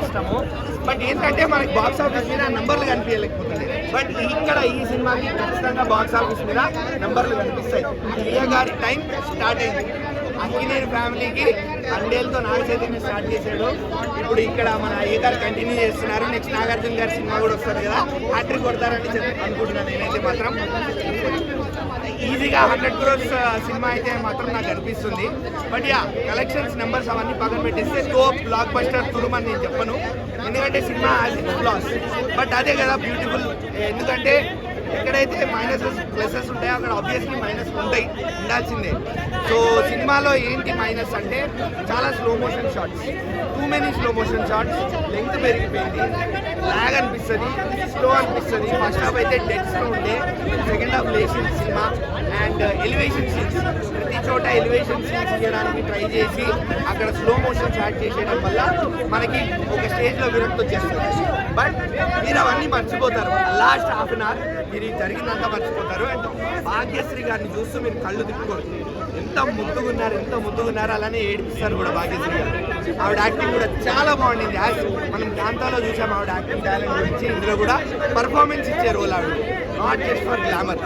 ఇష్టము. బట్ ఏంటంటే మనకి బాక్స్ ఆఫీస్ మీద నెంబర్లు కనిపించలేకపోతుంది. బట్ ఇక్కడ ఈ సినిమాకి ఖచ్చితంగా బాక్స్ ఆఫీస్ మీద నెంబర్లు కనిపిస్తాయి. ప్రియ గారి టైం స్టార్ట్ అయింది. అక్కినేని ఫ్యామిలీకి అండేలతో నాగ చైతన్య స్టార్ట్ చేశాడు. ఇప్పుడు ఇక్కడ మన అయ్య గారు కంటిన్యూ చేస్తున్నారు. నెక్స్ట్ నాగార్జున గారి సినిమా కూడా వస్తుంది కదా, హ్యాట్రిక్ కొడతారని అనుకుంటున్నాను నేనైతే. మాత్రం ఈజీగా 100 crores సినిమా అయితే మాత్రం నాకు అనిపిస్తుంది. బట్ యా, కలెక్షన్స్ నెంబర్స్ అవన్నీ పక్కన పెట్టేస్తే స్కోప్ బ్లాక్ బస్టర్ తురుమని నేను చెప్పను, ఎందుకంటే cinema as it floss. But అదే కదా బ్యూటిఫుల్. ఎందుకంటే ఎక్కడైతే మైనసెస్ ప్లసెస్ ఉంటాయో అక్కడ ఆబ్వియస్లీ మైనస్ ఉంటాయి, ఉండాల్సిందే. సో సినిమాలో ఏంటి మైనస్ అంటే చాలా slow motion shots, too many slow motion shots, length పెరిగిపోయింది, లాగ్ అనిపిస్తుంది, స్లో అనిపిస్తుంది. ఫస్ట్ హాఫ్ అయితే డెడ్స్లో ఉండే, సెకండ్ హాఫ్ లేచిన సినిమా. అండ్ ఎలివేషన్ సీన్స్, ప్రతి చోట ఎలివేషన్ సీన్స్ చేయడానికి ట్రై చేసి అక్కడ స్లో మోషన్ షాట్ చేసేయడం వల్ల మనకి ఒక స్టేజ్లో విరక్తి వచ్చేస్తుంది. బట్ మీరు అవన్నీ మర్చిపోతారు లాస్ట్ హాఫ్ అన్ అవర్, మీరు జరిగిందంతా మర్చిపోతారు. అండ్ భాగ్యశ్రీ గారిని చూస్తూ మీరు కళ్ళు తిప్పుకోరు, ఎంత ముద్దుగున్నారు, అలానే ఏడిపిస్తారు కూడా భాగ్యశ్రీ గారు. ఆవిడ యాక్టింగ్ కూడా చాలా బాగుండింది. యాజ్ మనం కాంతాలో చూసాం ఆవిడ యాక్టింగ్ టాలెంట్ గురించి, ఇందులో కూడా పర్ఫార్మెన్స్ ఇచ్చే రోల్ ఆవిడ, నాట్ జస్ట్ ఫర్ గ్లామర్.